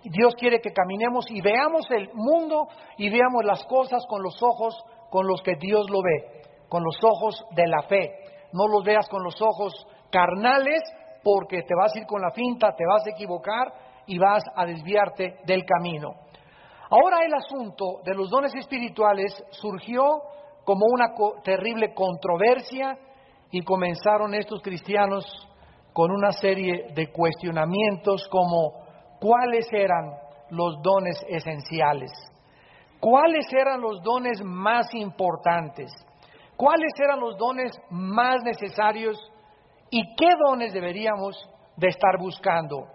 Dios quiere que caminemos y veamos el mundo y veamos las cosas con los ojos con los que Dios lo ve, con los ojos de la fe. No los veas con los ojos carnales, porque te vas a ir con la finta, te vas a equivocar y vas a desviarte del camino. Ahora el asunto de los dones espirituales surgió como una terrible controversia y comenzaron estos cristianos con una serie de cuestionamientos como ¿cuáles eran los dones esenciales? ¿Cuáles eran los dones más importantes? ¿Cuáles eran los dones más necesarios? ¿Y qué dones deberíamos de estar buscando?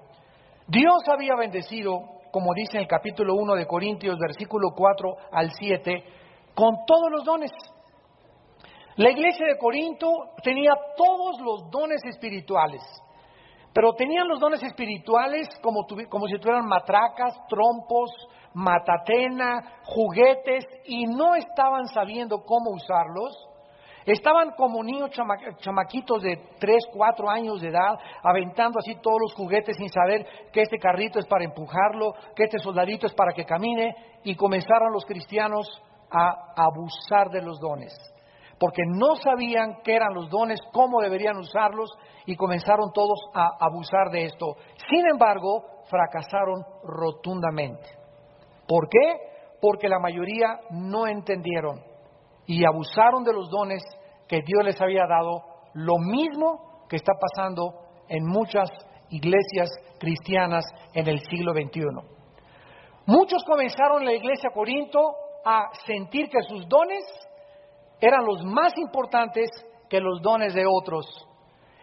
Dios había bendecido, como dice en el capítulo 1 de Corintios, versículo 4 al 7, con todos los dones. La iglesia de Corinto tenía todos los dones espirituales, pero tenían los dones espirituales como si tuvieran matracas, trompos, matatena, juguetes, y no estaban sabiendo cómo usarlos. Estaban como niños chamaquitos de 3, 4 años de edad, aventando así todos los juguetes sin saber que este carrito es para empujarlo, que este soldadito es para que camine, y comenzaron los cristianos a abusar de los dones, porque no sabían qué eran los dones, cómo deberían usarlos, y comenzaron todos a abusar de esto. Sin embargo, fracasaron rotundamente. ¿Por qué? Porque la mayoría no entendieron y abusaron de los dones que Dios les había dado, lo mismo que está pasando en muchas iglesias cristianas en el siglo XXI. Muchos comenzaron en la iglesia de Corinto a sentir que sus dones eran los más importantes que los dones de otros,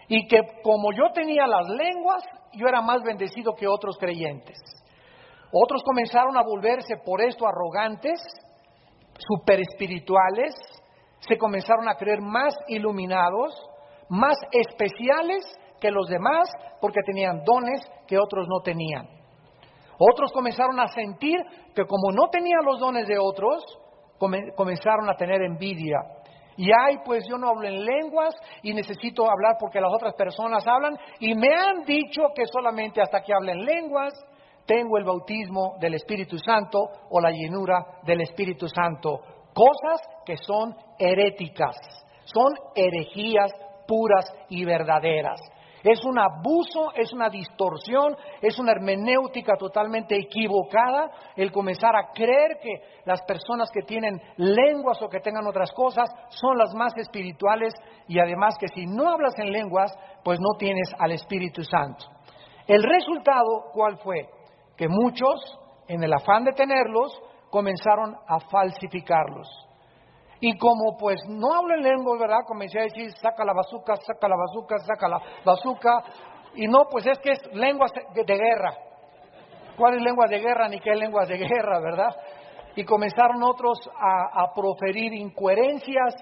y que como yo tenía las lenguas, yo era más bendecido que otros creyentes. Otros comenzaron a volverse por esto arrogantes, super espirituales, se comenzaron a creer más iluminados, más especiales que los demás, porque tenían dones que otros no tenían. Otros comenzaron a sentir que como no tenían los dones de otros, comenzaron a tener envidia. Y ay, pues yo no hablo en lenguas y necesito hablar porque las otras personas hablan, y me han dicho que solamente hasta que hablen lenguas tengo el bautismo del Espíritu Santo o la llenura del Espíritu Santo. Cosas que son heréticas, son herejías puras y verdaderas. Es un abuso, es una distorsión, es una hermenéutica totalmente equivocada el comenzar a creer que las personas que tienen lenguas o que tengan otras cosas son las más espirituales, y además que si no hablas en lenguas, pues no tienes al Espíritu Santo. El resultado, ¿cuál fue? Que muchos, en el afán de tenerlos, comenzaron a falsificarlos. Y como pues no hablo en lenguas, ¿verdad? Comencé a decir, saca la bazuca, saca la bazuca, saca la bazuca. Y no, pues es que es lenguas de guerra. ¿Cuáles lenguas de guerra ni qué lenguas de guerra, verdad? Y comenzaron otros a proferir incoherencias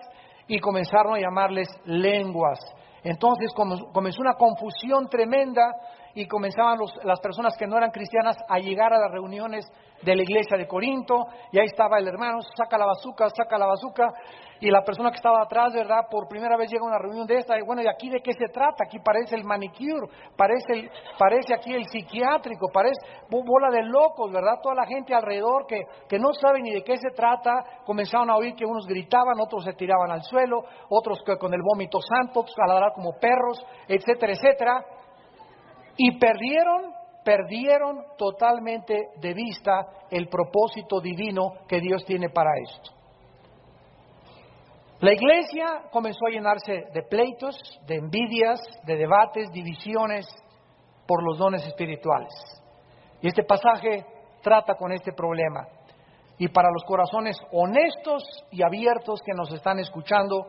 y comenzaron a llamarles lenguas. Entonces comenzó una confusión tremenda, y comenzaban las personas que no eran cristianas a llegar a las reuniones de la iglesia de Corinto, y ahí estaba el hermano, saca la bazuca, y la persona que estaba atrás, ¿verdad? Por primera vez llega a una reunión de esta, y bueno, ¿y aquí de qué se trata? Aquí parece el manicure, parece aquí el psiquiátrico, parece bola de locos, ¿verdad? Toda la gente alrededor que no sabe ni de qué se trata, comenzaron a oír que unos gritaban, otros se tiraban al suelo, otros que con el vómito santo, otros a ladrar como perros, etcétera, etcétera. Y perdieron totalmente de vista el propósito divino que Dios tiene para esto. La iglesia comenzó a llenarse de pleitos, de envidias, de debates, divisiones por los dones espirituales. Y este pasaje trata con este problema. Y para los corazones honestos y abiertos que nos están escuchando,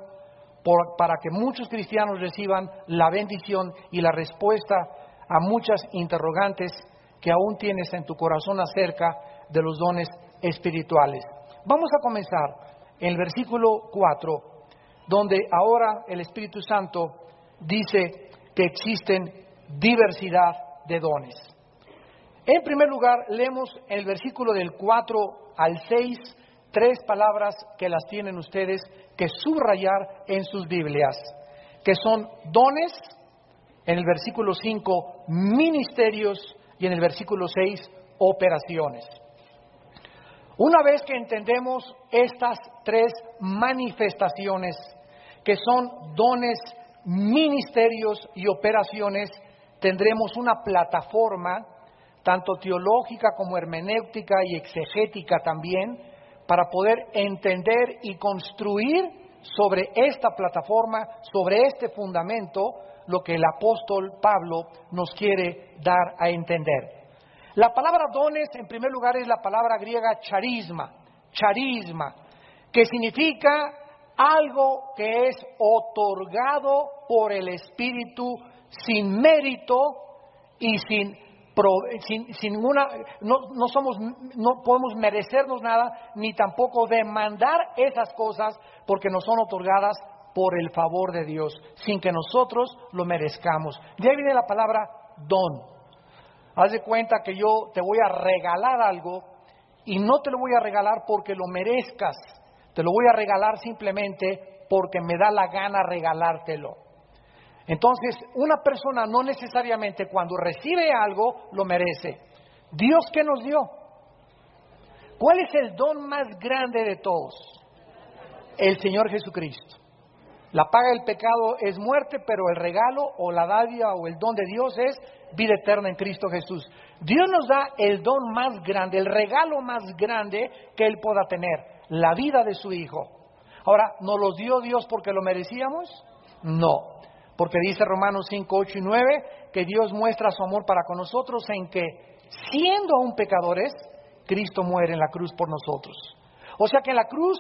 para que muchos cristianos reciban la bendición y la respuesta a muchas interrogantes que aún tienes en tu corazón acerca de los dones espirituales. Vamos a comenzar en el versículo 4, donde ahora el Espíritu Santo dice que existen diversidad de dones. En primer lugar, leemos el versículo del 4 al 6, 3 palabras que las tienen ustedes que subrayar en sus Biblias, que son dones. En el versículo 5, ministerios, y en el versículo 6, operaciones. Una vez que entendemos estas tres manifestaciones, que son dones, ministerios y operaciones, tendremos una plataforma, tanto teológica como hermenéutica y exegética también, para poder entender y construir sobre esta plataforma, sobre este fundamento, lo que el apóstol Pablo nos quiere dar a entender. La palabra dones, en primer lugar, es la palabra griega charisma, que significa algo que es otorgado por el Espíritu sin mérito y sin ninguna, no podemos merecernos nada, ni tampoco demandar esas cosas porque nos son otorgadas por el favor de Dios, sin que nosotros lo merezcamos. De ahí viene la palabra don. Haz de cuenta que yo te voy a regalar algo y no te lo voy a regalar porque lo merezcas, te lo voy a regalar simplemente porque me da la gana regalártelo. Entonces, una persona no necesariamente cuando recibe algo lo merece. ¿Dios qué nos dio? ¿Cuál es el don más grande de todos? El Señor Jesucristo. La paga del pecado es muerte, pero el regalo o la dádiva o el don de Dios es vida eterna en Cristo Jesús. Dios nos da el don más grande, el regalo más grande que Él pueda tener, la vida de su Hijo. Ahora, ¿nos los dio Dios porque lo merecíamos? No. Porque dice Romanos 5, 8 y 9 que Dios muestra su amor para con nosotros en que, siendo aún pecadores, Cristo muere en la cruz por nosotros. O sea que en la cruz,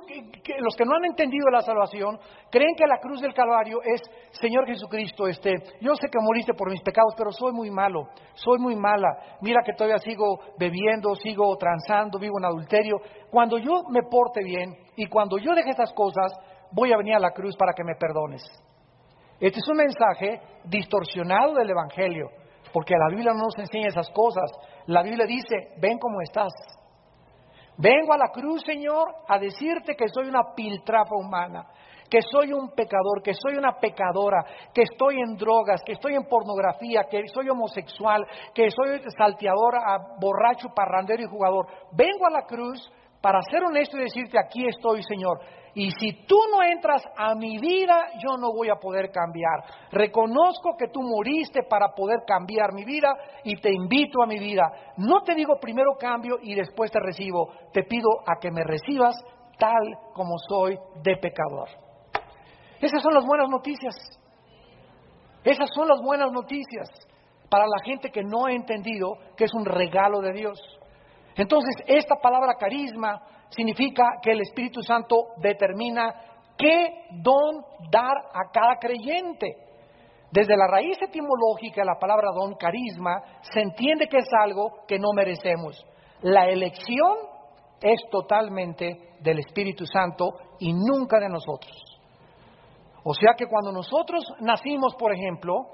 los que no han entendido la salvación, creen que la cruz del Calvario es, Señor Jesucristo, yo sé que moriste por mis pecados, pero soy muy malo, soy muy mala. Mira que todavía sigo bebiendo, sigo transando, vivo en adulterio. Cuando yo me porte bien y cuando yo deje esas cosas, voy a venir a la cruz para que me perdones. Este es un mensaje distorsionado del Evangelio, porque la Biblia no nos enseña esas cosas. La Biblia dice, ven como estás. Vengo a la cruz, Señor, a decirte que soy una piltrafa humana, que soy un pecador, que soy una pecadora, que estoy en drogas, que estoy en pornografía, que soy homosexual, que soy salteadora, borracho, parrandero y jugador. Vengo a la cruz para ser honesto y decirte, aquí estoy, Señor. Y si tú no entras a mi vida, yo no voy a poder cambiar. Reconozco que tú moriste para poder cambiar mi vida y te invito a mi vida. No te digo primero cambio y después te recibo. Te pido a que me recibas tal como soy de pecador. Esas son las buenas noticias. Esas son las buenas noticias para la gente que no ha entendido que es un regalo de Dios. Entonces, esta palabra carisma significa que el Espíritu Santo determina qué don dar a cada creyente. Desde la raíz etimológica de la palabra don, carisma, se entiende que es algo que no merecemos. La elección es totalmente del Espíritu Santo y nunca de nosotros. O sea que cuando nosotros nacimos, por ejemplo,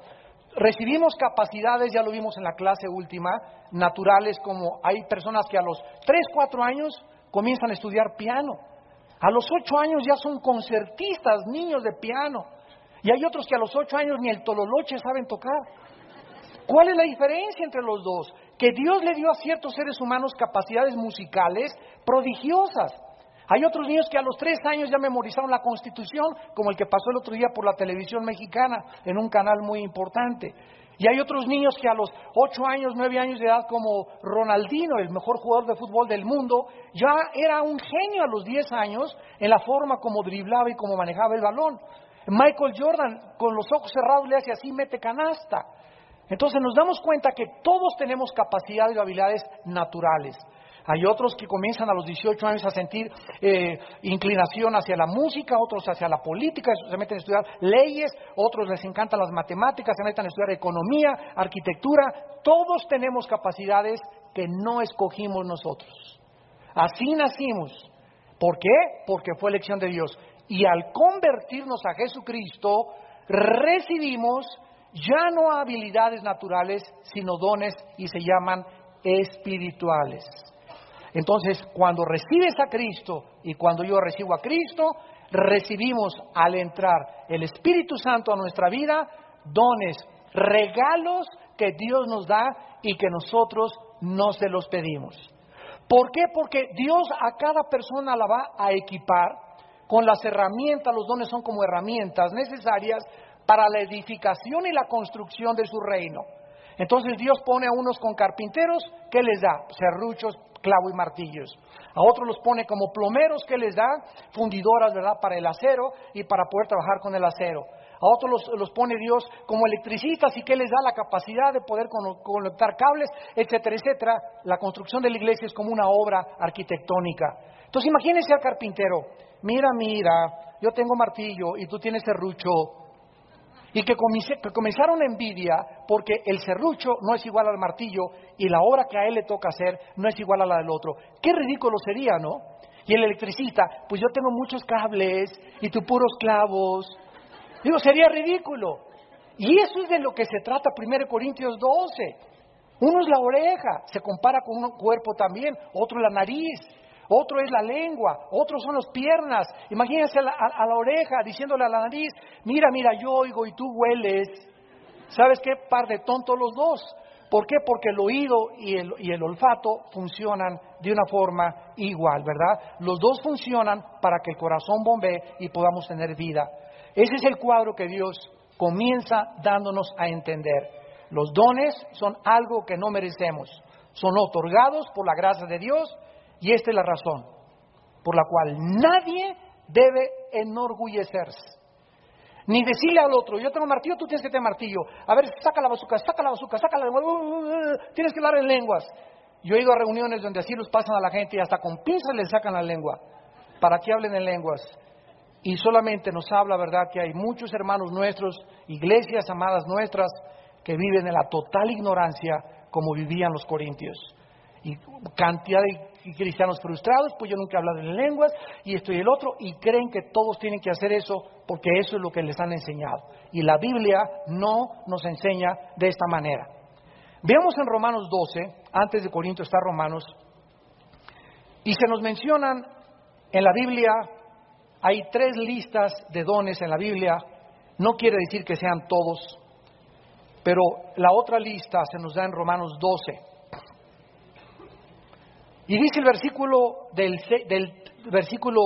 recibimos capacidades, ya lo vimos en la clase última, naturales, como hay personas que a los 3, 4 años comienzan a estudiar piano. A los 8 años ya son concertistas, niños de piano. Y hay otros que a los 8 años ni el tololoche saben tocar. ¿Cuál es la diferencia entre los dos? Que Dios le dio a ciertos seres humanos capacidades musicales prodigiosas. Hay otros niños que a los 3 años ya memorizaron la Constitución, como el que pasó el otro día por la televisión mexicana, en un canal muy importante. Y hay otros niños que a los 8 años, 9 años de edad, como Ronaldinho, el mejor jugador de fútbol del mundo, ya era un genio a los 10 años en la forma como driblaba y como manejaba el balón. Michael Jordan, con los ojos cerrados, le hace así, mete canasta. Entonces nos damos cuenta que todos tenemos capacidades y habilidades naturales. Hay otros que comienzan a los 18 años a sentir inclinación hacia la música, otros hacia la política, se meten a estudiar leyes, otros les encantan las matemáticas, se meten a estudiar economía, arquitectura. Todos tenemos capacidades que no escogimos nosotros. Así nacimos. ¿Por qué? Porque fue elección de Dios. Y al convertirnos a Jesucristo, recibimos ya no habilidades naturales, sino dones, y se llaman espirituales. Entonces, cuando recibes a Cristo y cuando yo recibo a Cristo, recibimos al entrar el Espíritu Santo a nuestra vida, dones, regalos que Dios nos da y que nosotros no se los pedimos. ¿Por qué? Porque Dios a cada persona la va a equipar con las herramientas. Los dones son como herramientas necesarias para la edificación y la construcción de su reino. Entonces Dios pone a unos con carpinteros, ¿qué les da? Serruchos, clavo y martillos. A otros los pone como plomeros, ¿qué les da? Fundidoras, ¿verdad? Para el acero y para poder trabajar con el acero. A otros los pone Dios como electricistas y que les da la capacidad de poder conectar cables, etcétera, etcétera. La construcción de la iglesia es como una obra arquitectónica. Entonces imagínense al carpintero, mira, yo tengo martillo y tú tienes serrucho. Y que comenzaron envidia porque el serrucho no es igual al martillo y la obra que a él le toca hacer no es igual a la del otro. Qué ridículo sería, ¿no? Y el electricista, pues yo tengo muchos cables y tú puros clavos. Digo, sería ridículo. Y eso es de lo que se trata 1 Corintios 12. Uno es la oreja, se compara con un cuerpo también, otro es la nariz, otro es la lengua, otros son las piernas. Imagínense a la oreja diciéndole a la nariz, mira, yo oigo y tú hueles. ¿Sabes qué? Par de tontos los dos. ¿Por qué? Porque el oído y el olfato funcionan de una forma igual, ¿verdad? Los dos funcionan para que el corazón bombee y podamos tener vida. Ese es el cuadro que Dios comienza dándonos a entender. Los dones son algo que no merecemos, son otorgados por la gracia de Dios y esta es la razón por la cual nadie debe enorgullecerse. Ni decirle al otro, yo tengo martillo, tú tienes que tener martillo. A ver, saca la bazuca, tienes que hablar en lenguas. Yo he ido a reuniones donde así los pasan a la gente y hasta con pinzas les sacan la lengua para que hablen en lenguas. Y solamente nos habla, ¿verdad?, que hay muchos hermanos nuestros, iglesias amadas nuestras, que viven en la total ignorancia como vivían los corintios. Y cantidad de cristianos frustrados, pues yo nunca he hablado en lenguas, y esto y el otro, y creen que todos tienen que hacer eso, porque eso es lo que les han enseñado. Y la Biblia no nos enseña de esta manera. Veamos en Romanos 12, antes de Corintios está Romanos, y se nos mencionan en la Biblia, hay 3 listas de dones en la Biblia, no quiere decir que sean todos, pero la otra lista se nos da en Romanos 12. Y dice el versículo del versículo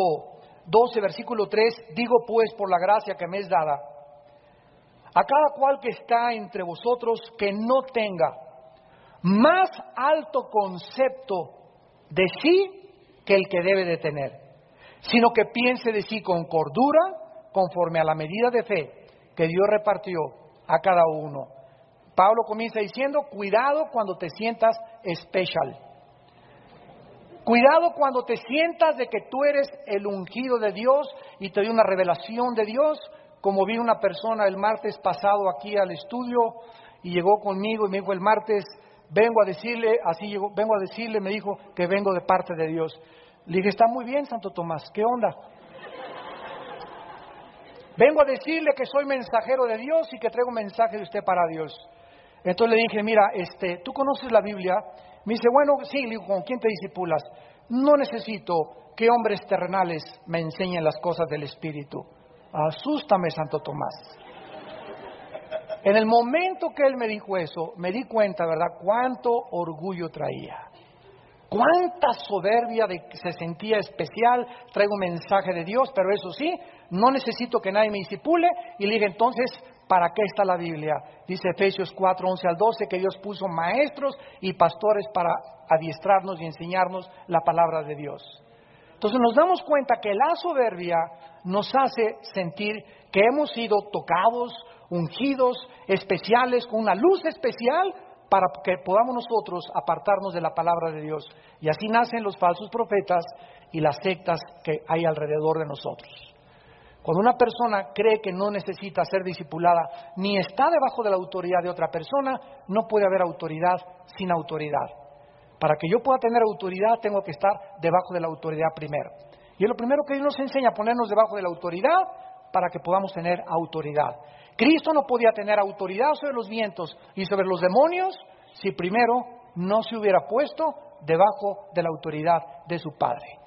12, versículo 3, digo pues por la gracia que me es dada, a cada cual que está entre vosotros que no tenga más alto concepto de sí que el que debe de tener, sino que piense de sí con cordura, conforme a la medida de fe que Dios repartió a cada uno. Pablo comienza diciendo, cuidado cuando te sientas especial. Cuidado cuando te sientas de que tú eres el ungido de Dios y te dio una revelación de Dios, como vi una persona el martes pasado aquí al estudio y llegó conmigo y me dijo el martes, vengo a decirle, me dijo que vengo de parte de Dios. Le dije, está muy bien, Santo Tomás, ¿qué onda? Vengo a decirle que soy mensajero de Dios y que traigo un mensaje de usted para Dios. Entonces le dije, mira, ¿tú conoces la Biblia? Me dice, bueno, sí. Le digo, ¿con quién te discipulas? No necesito que hombres terrenales me enseñen las cosas del Espíritu. Asústame, Santo Tomás. En el momento que él me dijo eso, me di cuenta, ¿verdad?, cuánto orgullo traía. Cuánta soberbia de que se sentía especial, traigo un mensaje de Dios, pero eso sí, no necesito que nadie me discipule. Y le dije, entonces, ¿para qué está la Biblia? Dice Efesios 4, 11 al 12, que Dios puso maestros y pastores para adiestrarnos y enseñarnos la palabra de Dios. Entonces nos damos cuenta que la soberbia nos hace sentir que hemos sido tocados, ungidos, especiales, con una luz especial, para que podamos nosotros apartarnos de la palabra de Dios. Y así nacen los falsos profetas y las sectas que hay alrededor de nosotros. Cuando una persona cree que no necesita ser discipulada, ni está debajo de la autoridad de otra persona, no puede haber autoridad sin autoridad. Para que yo pueda tener autoridad, tengo que estar debajo de la autoridad primero. Y es lo primero que Dios nos enseña, ponernos debajo de la autoridad para que podamos tener autoridad. Cristo no podía tener autoridad sobre los vientos y sobre los demonios si primero no se hubiera puesto debajo de la autoridad de su Padre.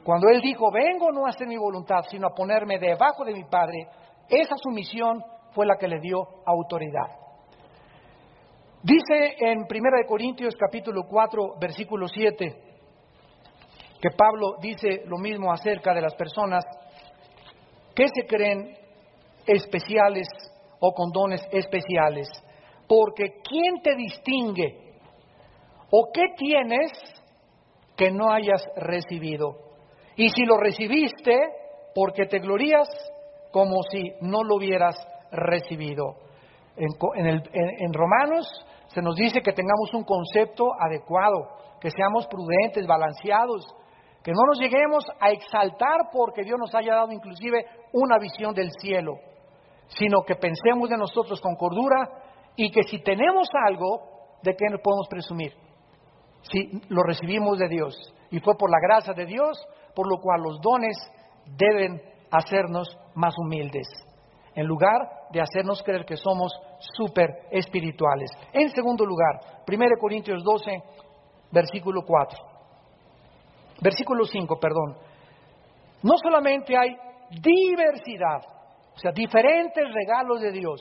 Cuando Él dijo, vengo no a hacer mi voluntad, sino a ponerme debajo de mi Padre, esa sumisión fue la que le dio autoridad. Dice en 1 Corintios capítulo 4, versículo 7, que Pablo dice lo mismo acerca de las personas que se creen especiales o con dones especiales. Porque ¿quién te distingue? ¿O qué tienes que no hayas recibido? Y si lo recibiste, porque te glorías como si no lo hubieras recibido. En Romanos se nos dice que tengamos un concepto adecuado, que seamos prudentes, balanceados, que no nos lleguemos a exaltar porque Dios nos haya dado inclusive una visión del cielo, sino que pensemos de nosotros con cordura y que si tenemos algo, ¿de qué nos podemos presumir? Si lo recibimos de Dios y fue por la gracia de Dios, por lo cual los dones deben hacernos más humildes, en lugar de hacernos creer que somos súper espirituales. En segundo lugar, 1 Corintios 12, versículo 5, no solamente hay diversidad, o sea, diferentes regalos de Dios,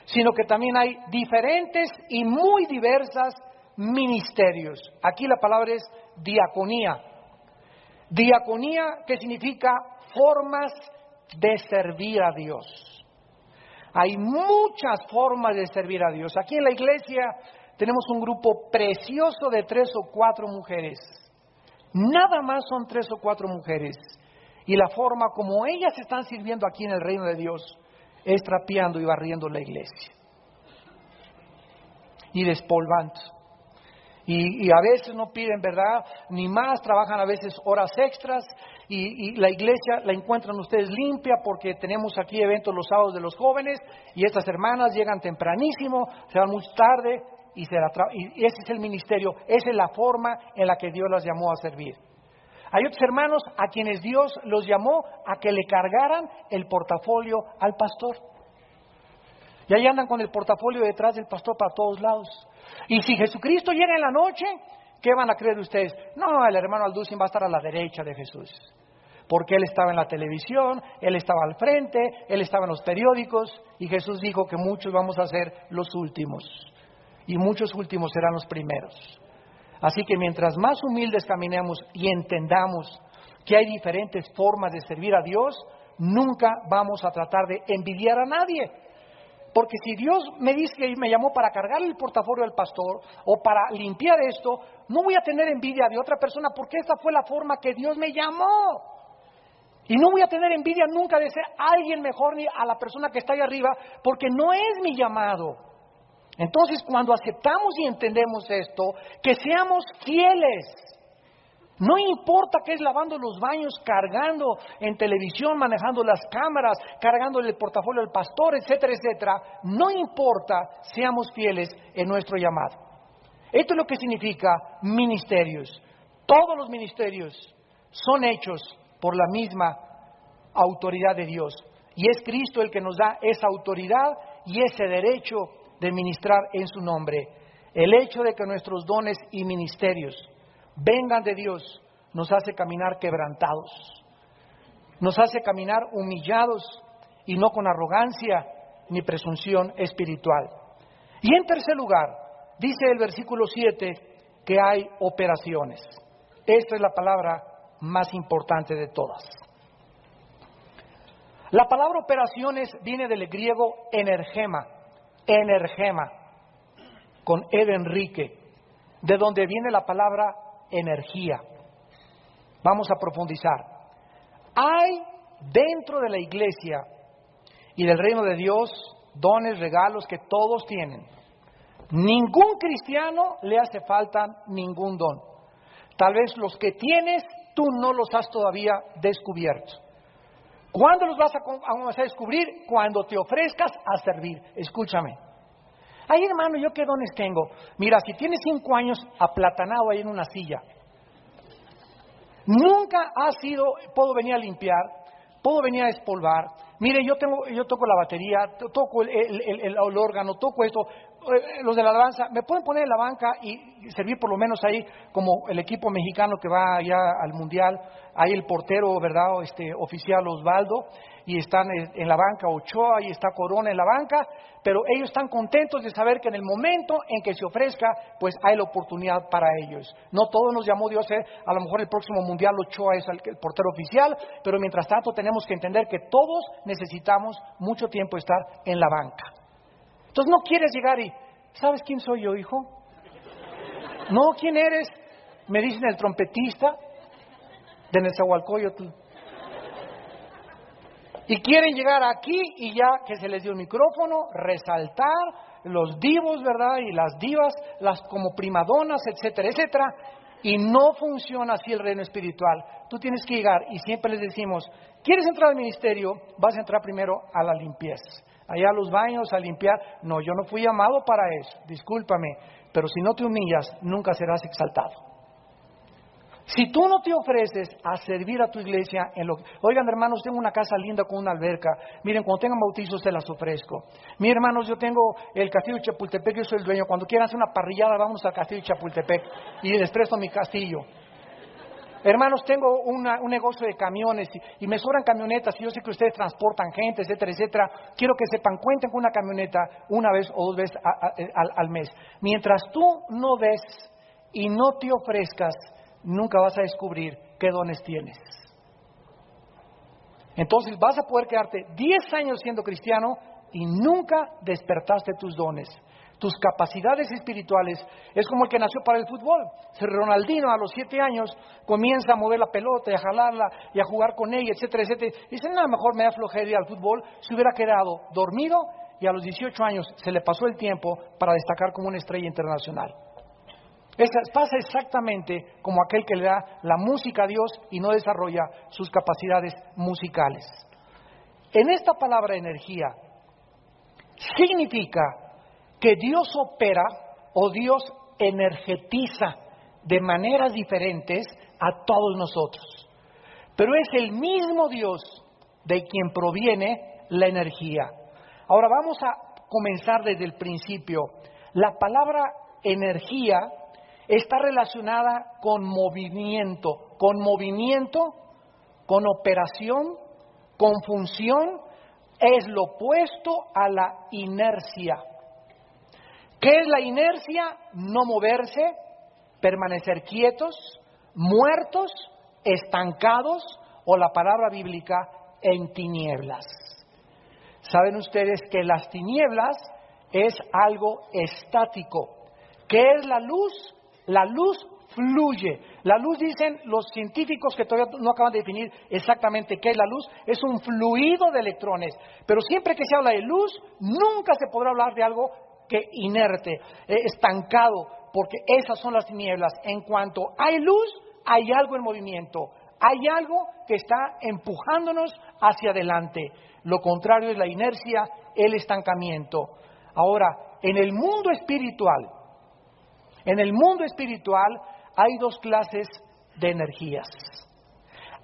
sino que también hay diferentes y muy diversas ministerios. Aquí la palabra es diaconía. Diaconía, que significa formas de servir a Dios. Hay muchas formas de servir a Dios. Aquí en la iglesia tenemos un grupo precioso de 3 o 4 mujeres. Nada más son 3 o 4 mujeres. Y la forma como ellas están sirviendo aquí en el reino de Dios es trapeando y barriendo la iglesia. Y despolvando. Y a veces no piden, ¿verdad?, ni más, trabajan a veces horas extras y la iglesia la encuentran ustedes limpia porque tenemos aquí eventos los sábados de los jóvenes y estas hermanas llegan tempranísimo, se van muy tarde y ese es el ministerio, esa es la forma en la que Dios las llamó a servir. Hay otros hermanos a quienes Dios los llamó a que le cargaran el portafolio al pastor. Y ahí andan con el portafolio detrás del pastor para todos lados. Y si Jesucristo llega en la noche, ¿qué van a creer ustedes? No, el hermano Alducin va a estar a la derecha de Jesús. Porque él estaba en la televisión, él estaba al frente, él estaba en los periódicos, y Jesús dijo que muchos vamos a ser los últimos. Y muchos últimos serán los primeros. Así que mientras más humildes caminemos y entendamos que hay diferentes formas de servir a Dios, nunca vamos a tratar de envidiar a nadie. Porque si Dios me dice que me llamó para cargar el portafolio al pastor o para limpiar esto, no voy a tener envidia de otra persona porque esa fue la forma que Dios me llamó. Y no voy a tener envidia nunca de ser alguien mejor ni a la persona que está ahí arriba porque no es mi llamado. Entonces, cuando aceptamos y entendemos esto, que seamos fieles. No importa que es lavando los baños, cargando en televisión, manejando las cámaras, cargándole el portafolio al pastor, etcétera, etcétera. No importa, seamos fieles en nuestro llamado. Esto es lo que significa ministerios. Todos los ministerios son hechos por la misma autoridad de Dios. Y es Cristo el que nos da esa autoridad y ese derecho de ministrar en su nombre. El hecho de que nuestros dones y ministerios vengan de Dios nos hace caminar quebrantados, nos hace caminar humillados y no con arrogancia ni presunción espiritual. Y en tercer lugar, dice el versículo 7 que hay operaciones. Esta es la palabra más importante de todas. La palabra operaciones viene del griego energema, con E de Enrique, de donde viene la palabra energía. Vamos a profundizar. Hay dentro de la iglesia y del reino de Dios dones, regalos que todos tienen. Ningún cristiano le hace falta ningún don. Tal vez los que tienes, tú no los has todavía descubierto. ¿Cuándo los vas a descubrir? Cuando te ofrezcas a servir. Escúchame. Ay, hermano, ¿yo qué dones tengo? Mira, si tienes 5 años aplatanado ahí en una silla, nunca has sido, puedo venir a limpiar, puedo venir a despolvar. Mire, yo toco la batería, toco el órgano, toco esto. los de la alabanza, ¿me pueden poner en la banca y servir por lo menos ahí como el equipo mexicano que va allá al Mundial? Ahí el portero, ¿verdad? Oficial Osvaldo, y están en la banca Ochoa y está Corona en la banca, pero ellos están contentos de saber que en el momento en que se ofrezca, pues hay la oportunidad para ellos. No todos nos llamó Dios, a lo mejor el próximo Mundial Ochoa es el portero oficial, pero mientras tanto tenemos que entender que todos necesitamos mucho tiempo estar en la banca. Entonces no quieres llegar y, ¿sabes quién soy yo, hijo? No, ¿quién eres? Me dicen el trompetista de Nezahualcóyotl. Y quieren llegar aquí y ya que se les dio el micrófono, resaltar los divos, ¿verdad? Y las divas, las como primadonas, etcétera, etcétera. Y no funciona así el reino espiritual. Tú tienes que llegar y siempre les decimos, ¿quieres entrar al ministerio? Vas a entrar primero a la limpieza. Allá a los baños, a limpiar. No, yo no fui llamado para eso, discúlpame. Pero si no te humillas, nunca serás exaltado. Si tú no te ofreces a servir a tu iglesia, oigan hermanos, tengo una casa linda con una alberca, miren, cuando tengan bautizos se las ofrezco. Miren hermanos, yo tengo el castillo de Chapultepec, yo soy el dueño, cuando quieran hacer una parrillada, vámonos al castillo de Chapultepec y les presto mi castillo. Hermanos, tengo un negocio de camiones y me sobran camionetas y yo sé que ustedes transportan gente, etcétera, etcétera. Quiero que sepan, cuenten con una camioneta una vez o dos veces al mes. Mientras tú no des y no te ofrezcas, nunca vas a descubrir qué dones tienes. Entonces vas a poder quedarte 10 años siendo cristiano y nunca despertaste tus dones. Tus capacidades espirituales es como el que nació para el fútbol. Ronaldinho a los 7 años comienza a mover la pelota y a jalarla y a jugar con ella, etcétera, etcétera. Y dice, no, mejor me da flojera ir al fútbol. Se hubiera quedado dormido y a los 18 años se le pasó el tiempo para destacar como una estrella internacional. Pasa exactamente como aquel que le da la música a Dios y no desarrolla sus capacidades musicales. En esta palabra energía significa que Dios opera o Dios energetiza de maneras diferentes a todos nosotros. Pero es el mismo Dios de quien proviene la energía. Ahora vamos a comenzar desde el principio. La palabra energía está relacionada con movimiento, con operación, con función. Es lo opuesto a la inercia. ¿Qué es la inercia? No moverse, permanecer quietos, muertos, estancados, o la palabra bíblica, en tinieblas. ¿Saben ustedes que las tinieblas es algo estático? ¿Qué es la luz? La luz fluye. La luz, dicen los científicos que todavía no acaban de definir exactamente qué es la luz, es un fluido de electrones. Pero siempre que se habla de luz, nunca se podrá hablar de algo que inerte, estancado, porque esas son las tinieblas. En cuanto hay luz, hay algo en movimiento, hay algo que está empujándonos hacia adelante. Lo contrario es la inercia, el estancamiento. Ahora, en el mundo espiritual hay dos clases de energías.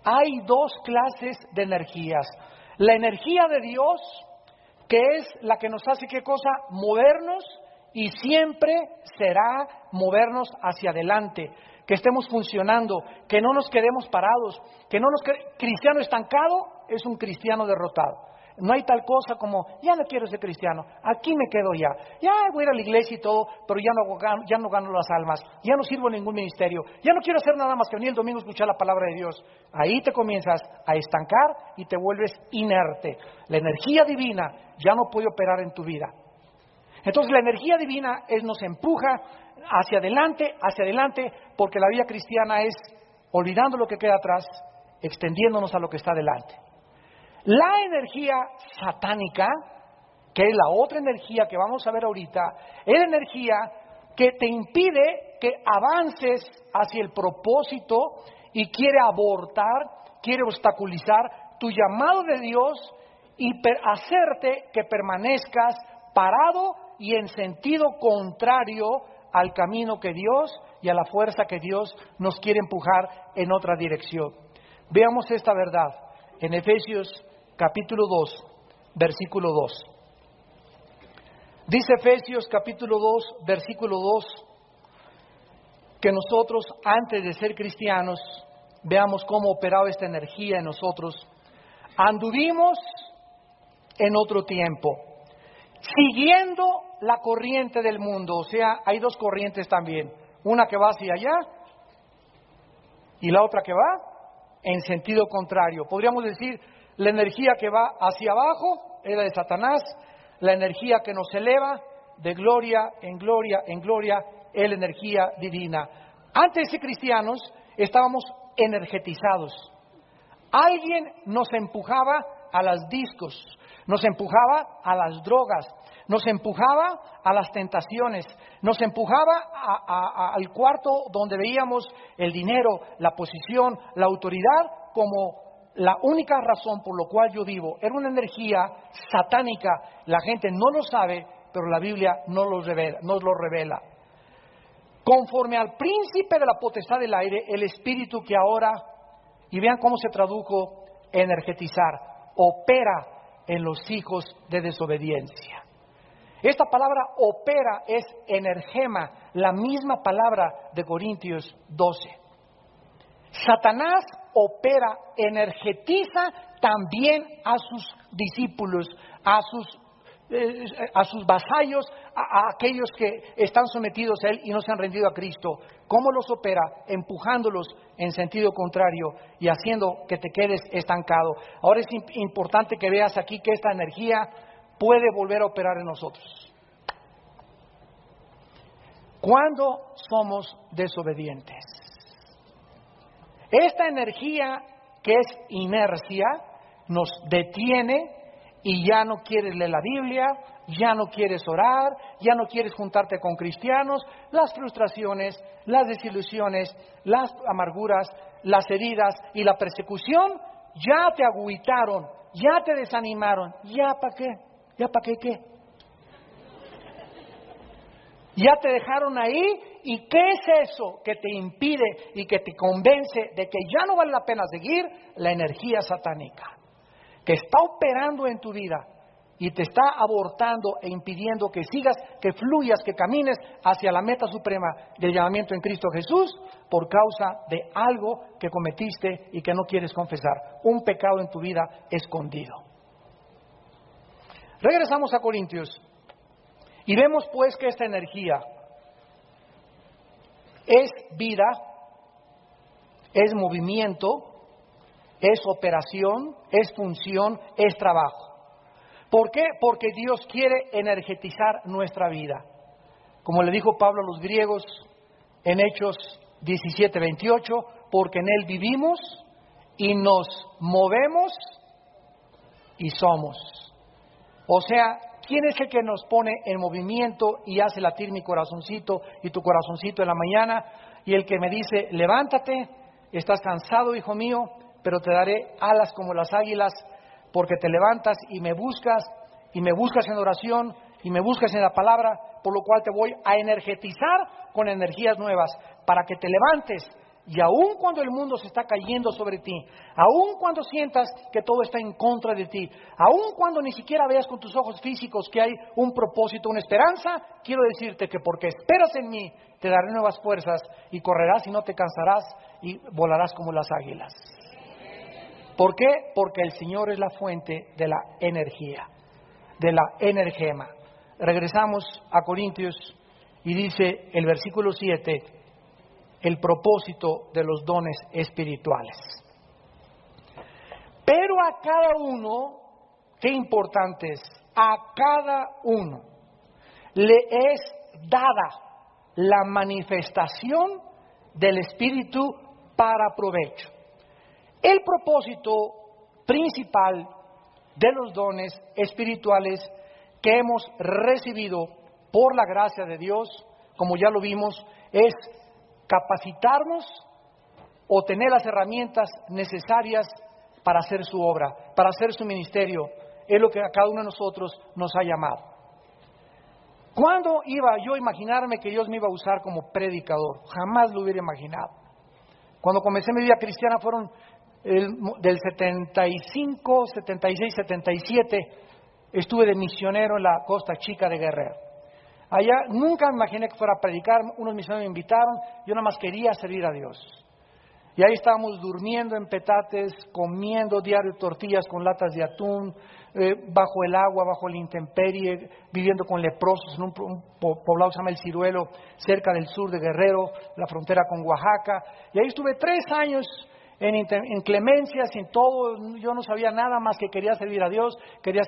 Hay dos clases de energías. La energía de Dios, que es la que nos hace, ¿qué cosa? Movernos, y siempre será movernos hacia adelante, que estemos funcionando, que no nos quedemos parados, cristiano estancado es un cristiano derrotado. No hay tal cosa como, ya no quiero ser cristiano, aquí me quedo ya voy a ir a la iglesia y todo, pero ya no gano las almas, ya no sirvo en ningún ministerio, ya no quiero hacer nada más que venir el domingo a escuchar la palabra de Dios. Ahí te comienzas a estancar y te vuelves inerte. La energía divina ya no puede operar en tu vida. Entonces la energía divina nos empuja hacia adelante, porque la vida cristiana es olvidando lo que queda atrás, extendiéndonos a lo que está delante. La energía satánica, que es la otra energía que vamos a ver ahorita, es la energía que te impide que avances hacia el propósito y quiere abortar, quiere obstaculizar tu llamado de Dios y hacerte que permanezcas parado y en sentido contrario al camino que Dios y a la fuerza que Dios nos quiere empujar en otra dirección. Veamos esta verdad en Efesios capítulo 2, versículo 2. Dice Efesios capítulo 2, versículo 2, que nosotros antes de ser cristianos, veamos cómo operaba esta energía en nosotros, anduvimos en otro tiempo, siguiendo la corriente del mundo. O sea, hay dos corrientes también, una que va hacia allá y la otra que va en sentido contrario. Podríamos decir, la energía que va hacia abajo era de Satanás, la energía que nos eleva de gloria en gloria en gloria es la energía divina. Antes de ser cristianos estábamos energetizados. Alguien nos empujaba a las discos, nos empujaba a las drogas, nos empujaba a las tentaciones, nos empujaba al cuarto donde veíamos el dinero, la posición, la autoridad como la única razón por la cual yo vivo. Era una energía satánica. La gente no lo sabe, pero la Biblia nos lo revela. Conforme al príncipe de la potestad del aire, el espíritu que ahora, y vean cómo se tradujo energetizar, opera en los hijos de desobediencia. Esta palabra opera es energema, la misma palabra de Corintios 12. Satanás opera, energetiza también a sus discípulos, a sus vasallos, a aquellos que están sometidos a él y no se han rendido a Cristo. ¿Cómo los opera? Empujándolos en sentido contrario y haciendo que te quedes estancado. Ahora es importante que veas aquí que esta energía puede volver a operar en nosotros. ¿Cuándo somos desobedientes? Esta energía que es inercia nos detiene y ya no quieres leer la Biblia, ya no quieres orar, ya no quieres juntarte con cristianos. Las frustraciones, las desilusiones, las amarguras, las heridas y la persecución ya te agüitaron, ya te desanimaron. ¿Ya para qué? ¿Ya para qué? Ya te dejaron ahí. ¿Y qué es eso que te impide y que te convence de que ya no vale la pena seguir? La energía satánica, que está operando en tu vida y te está abortando e impidiendo que sigas, que fluyas, que camines hacia la meta suprema del llamamiento en Cristo Jesús por causa de algo que cometiste y que no quieres confesar, un pecado en tu vida escondido. Regresamos a Corintios y vemos pues que esta energía es vida, es movimiento, es operación, es función, es trabajo. ¿Por qué? Porque Dios quiere energetizar nuestra vida. Como le dijo Pablo a los griegos en Hechos 17:28, porque en Él vivimos y nos movemos y somos. O sea, ¿quién es el que nos pone en movimiento y hace latir mi corazoncito y tu corazoncito en la mañana? Y el que me dice, levántate, estás cansado, hijo mío, pero te daré alas como las águilas, porque te levantas y me buscas en oración, y me buscas en la palabra, por lo cual te voy a energetizar con energías nuevas, para que te levantes. Y aun cuando el mundo se está cayendo sobre ti, aun cuando sientas que todo está en contra de ti, aun cuando ni siquiera veas con tus ojos físicos que hay un propósito, una esperanza, quiero decirte que porque esperas en mí, te daré nuevas fuerzas y correrás y no te cansarás y volarás como las águilas. ¿Por qué? Porque el Señor es la fuente de la energía, de la energema. Regresamos a Corintios y dice el versículo 7, el propósito de los dones espirituales. Pero a cada uno, qué importante es, a cada uno le es dada la manifestación del Espíritu para provecho. El propósito principal de los dones espirituales que hemos recibido por la gracia de Dios, como ya lo vimos, es capacitarnos o tener las herramientas necesarias para hacer su obra, para hacer su ministerio. Es lo que a cada uno de nosotros nos ha llamado. ¿Cuándo iba yo a imaginarme que Dios me iba a usar como predicador? Jamás lo hubiera imaginado. Cuando comencé mi vida cristiana fueron del 75, 76, 77. estuve de misionero en la Costa Chica de Guerrero. Allá nunca me imaginé que fuera a predicar, unos misioneros me invitaron, yo nada más quería servir a Dios. Y ahí estábamos durmiendo en petates, comiendo diario tortillas con latas de atún, bajo el agua, bajo la intemperie, viviendo con leprosos en un poblado que se llama El Ciruelo, cerca del sur de Guerrero, la frontera con Oaxaca. Y ahí estuve 3 años en inclemencias, en todo. Yo no sabía nada más que quería servir a Dios, quería...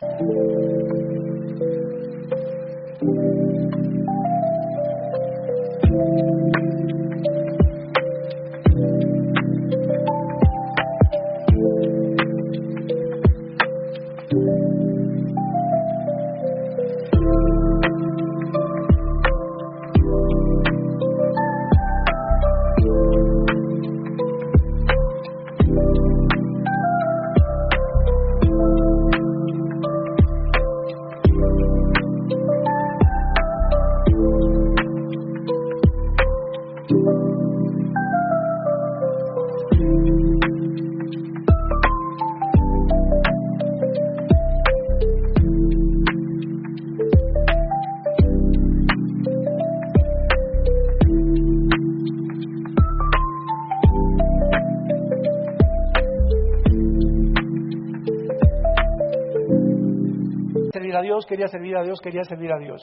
quería servir a Dios.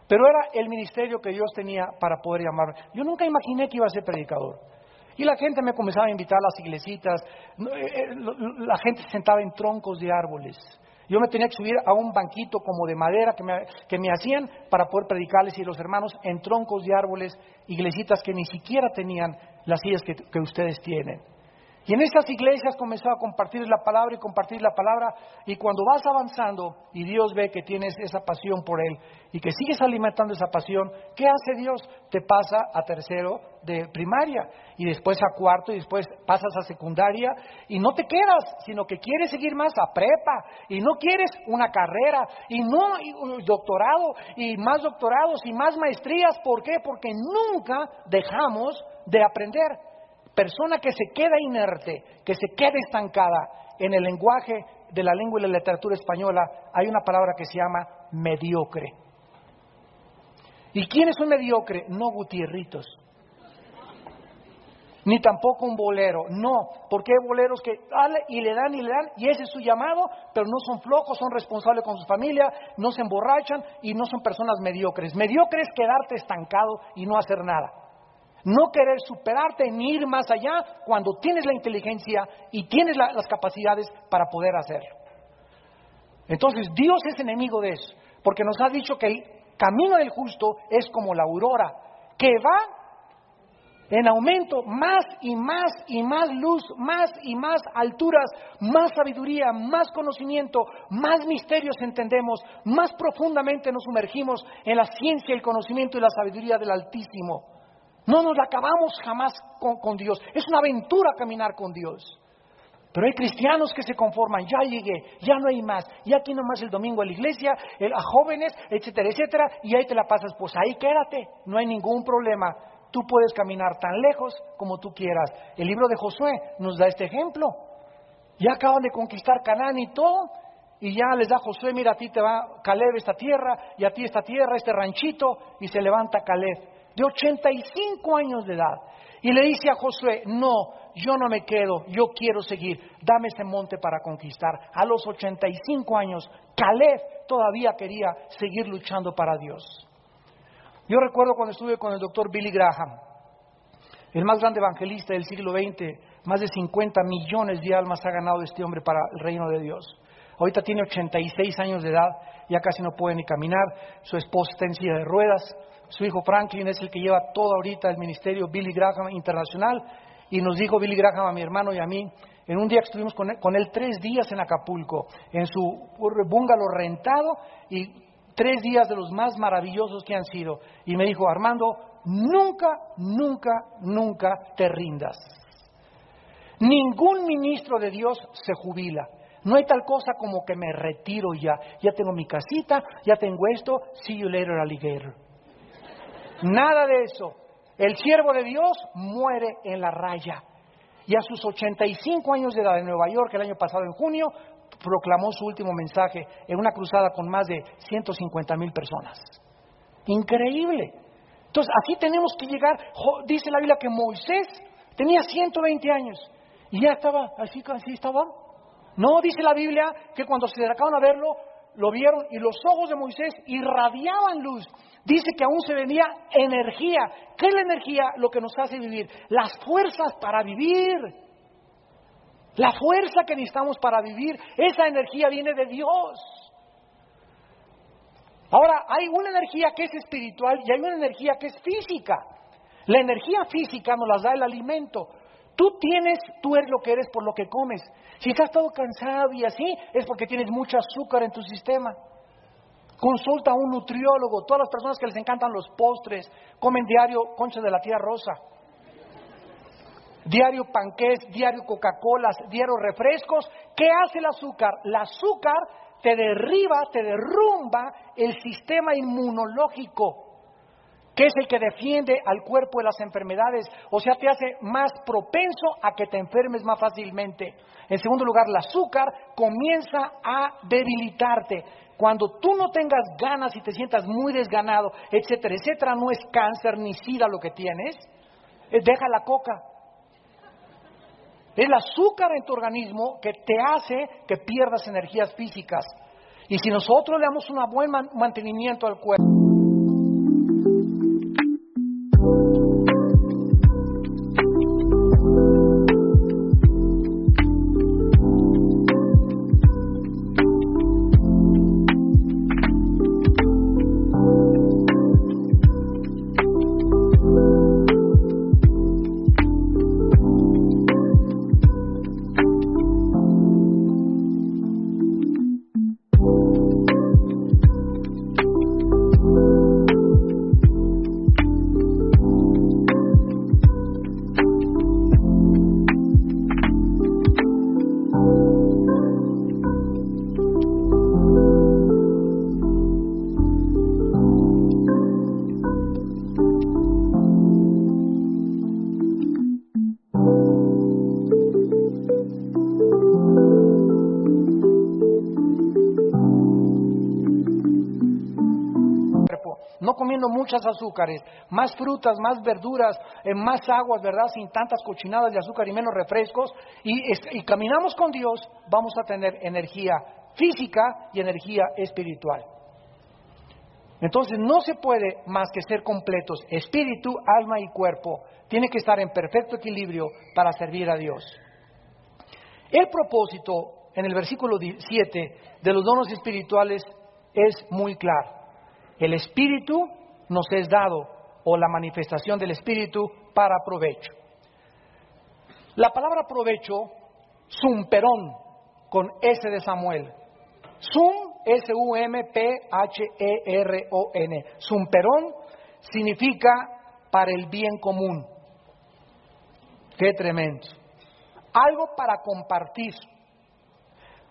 Pero era el ministerio que Dios tenía para poder llamarme. Yo nunca imaginé que iba a ser predicador. Y la gente me comenzaba a invitar a las iglesitas, la gente se sentaba en troncos de árboles. Yo me tenía que subir a un banquito como de madera que me hacían para poder predicarles, y los hermanos en troncos de árboles, iglesitas que ni siquiera tenían las sillas que ustedes tienen. Y en estas iglesias comenzó a compartir la palabra, y cuando vas avanzando y Dios ve que tienes esa pasión por Él y que sigues alimentando esa pasión, ¿qué hace Dios? Te pasa a tercero de primaria, y después a cuarto, y después pasas a secundaria, y no te quedas, sino que quieres seguir más a prepa, y no quieres una carrera, y un doctorado, y más doctorados, y más maestrías. ¿Por qué? Porque nunca dejamos de aprender. Persona que se queda inerte, que se queda estancada. En el lenguaje de la lengua y la literatura española hay una palabra que se llama mediocre. ¿Y quién es un mediocre? No Gutierritos, ni tampoco un bolero. No, porque hay boleros que le dan, y ese es su llamado, pero no son flojos, son responsables con su familia, no se emborrachan y no son personas mediocres. Mediocre es quedarte estancado y no hacer nada. No querer superarte ni ir más allá cuando tienes la inteligencia y tienes las capacidades para poder hacerlo. Entonces Dios es enemigo de eso, porque nos ha dicho que el camino del justo es como la aurora, que va en aumento, más y más y más luz, más y más alturas, más sabiduría, más conocimiento, más misterios entendemos, más profundamente nos sumergimos en la ciencia, el conocimiento y la sabiduría del Altísimo. No nos la acabamos jamás con Dios. Es una aventura caminar con Dios. Pero hay cristianos que se conforman, ya llegué, ya no hay más, y aquí nomás el domingo a la iglesia, a jóvenes, etcétera, etcétera, y ahí te la pasas. Pues ahí quédate, no hay ningún problema. Tú puedes caminar tan lejos como tú quieras. El libro de Josué nos da este ejemplo. Ya acaban de conquistar Canaán y todo, y ya les da Josué: mira, a ti te va Caleb esta tierra, y a ti esta tierra, este ranchito, y se levanta Caleb, de 85 años de edad, y le dice a Josué: no, yo no me quedo, yo quiero seguir, dame ese monte para conquistar. A los 85 años, Caleb todavía quería seguir luchando para Dios. Yo recuerdo cuando estuve con el doctor Billy Graham, el más grande evangelista del siglo XX, más de 50 millones de almas ha ganado este hombre para el reino de Dios. Ahorita tiene 86 años de edad, ya casi no puede ni caminar, su esposa está en silla de ruedas. Su hijo Franklin es el que lleva todo ahorita el ministerio Billy Graham Internacional, y nos dijo Billy Graham a mi hermano y a mí, en un día que estuvimos con él 3 días en Acapulco, en su bungalow rentado, y 3 días de los más maravillosos que han sido, y me dijo: Armando, nunca, nunca, nunca te rindas. Ningún ministro de Dios se jubila. No hay tal cosa como que me retiro ya tengo mi casita, ya tengo esto, see you later alligator. Nada de eso. El siervo de Dios muere en la raya. Y a sus 85 años de edad en Nueva York, el año pasado en junio, proclamó su último mensaje en una cruzada con más de 150,000 personas. Increíble. Entonces, así tenemos que llegar. Dice la Biblia que Moisés tenía 120 años y ya estaba, así estaba. No, dice la Biblia que cuando se acercaron a verlo, lo vieron y los ojos de Moisés irradiaban luz. Dice que aún se venía energía. ¿Qué es la energía? Lo que nos hace vivir. Las fuerzas para vivir. La fuerza que necesitamos para vivir, esa energía viene de Dios. Ahora, hay una energía que es espiritual y hay una energía que es física. La energía física nos la da el alimento. Tú eres lo que eres por lo que comes. Si estás todo cansado y así, es porque tienes mucho azúcar en tu sistema. Consulta a un nutriólogo. Todas las personas que les encantan los postres, comen diario conchas de la tía Rosa, diario panqués, diario Coca-Colas, diario refrescos. ¿Qué hace el azúcar? El azúcar te derrumba el sistema inmunológico, que es el que defiende al cuerpo de las enfermedades. O sea, te hace más propenso a que te enfermes más fácilmente. En segundo lugar, el azúcar comienza a debilitarte. Cuando tú no tengas ganas y te sientas muy desganado, etcétera, etcétera, no es cáncer ni sida lo que tienes, deja la coca. Es el azúcar en tu organismo que te hace que pierdas energías físicas. Y si nosotros le damos un buen mantenimiento al cuerpo, no comiendo muchas azúcares, más frutas, más verduras, más aguas, ¿verdad? Sin tantas cochinadas de azúcar y menos refrescos, y caminamos con Dios, vamos a tener energía física y energía espiritual. Entonces no se puede más que ser completos, espíritu, alma y cuerpo. Tiene que estar en perfecto equilibrio para servir a Dios. El propósito en el versículo 7 de los dones espirituales es muy claro. El Espíritu nos es dado, o la manifestación del Espíritu, para provecho. La palabra provecho, sumperón, con S de Samuel. S-U-M-P-H-E-R-O-N. Sumperón significa para el bien común. Qué tremendo. Algo para compartir,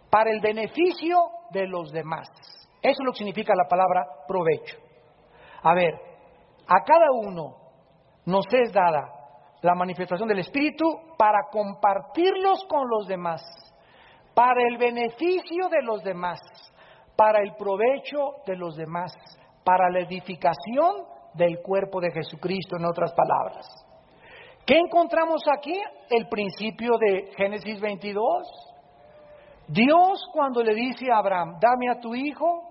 para el beneficio de los demás. Eso es lo que significa la palabra provecho. A ver, a cada uno nos es dada la manifestación del Espíritu para compartirlos con los demás, para el beneficio de los demás, para el provecho de los demás, para la edificación del cuerpo de Jesucristo, en otras palabras. ¿Qué encontramos aquí? El principio de Génesis 22. Dios, cuando le dice a Abraham, dame a tu hijo,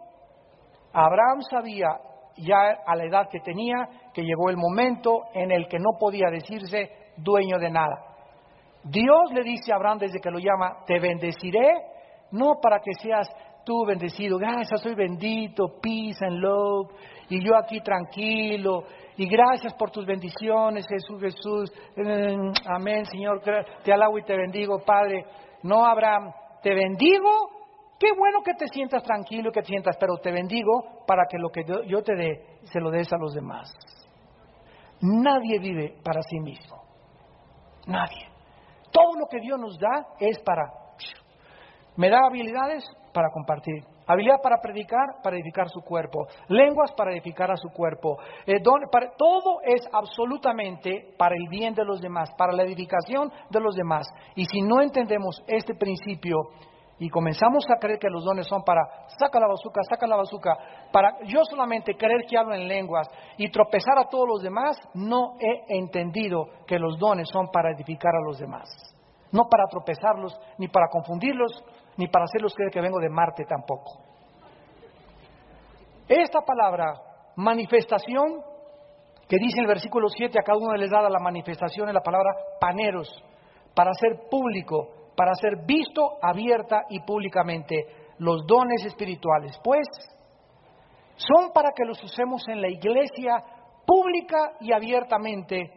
Abraham sabía ya a la edad que tenía que llegó el momento en el que no podía decirse dueño de nada. Dios le dice a Abraham desde que lo llama, te bendeciré, no para que seas tú bendecido, gracias, soy bendito, peace and love, y yo aquí tranquilo, y gracias por tus bendiciones, Jesús, amén, Señor, te alabo y te bendigo, Padre. No, Abraham, te bendigo. Qué bueno que te sientas tranquilo, que te sientas, pero te bendigo para que lo que yo te dé, se lo des a los demás. Nadie vive para sí mismo. Nadie. Todo lo que Dios nos da es para... Me da habilidades para compartir. Habilidad para predicar, para edificar su cuerpo. Lenguas para edificar a su cuerpo. Todo es absolutamente para el bien de los demás, para la edificación de los demás. Y si no entendemos este principio, Y comenzamos a creer que los dones son para saca la bazuca, para yo solamente creer que hablo en lenguas y tropezar a todos los demás. No he entendido que los dones son para edificar a los demás, no para tropezarlos, ni para confundirlos, ni para hacerlos creer que vengo de Marte tampoco. Esta palabra, manifestación, que dice en el versículo 7, a cada uno les da la manifestación, es la palabra paneros, para hacer público, para ser visto abierta y públicamente. Los dones espirituales, pues, son para que los usemos en la iglesia pública y abiertamente.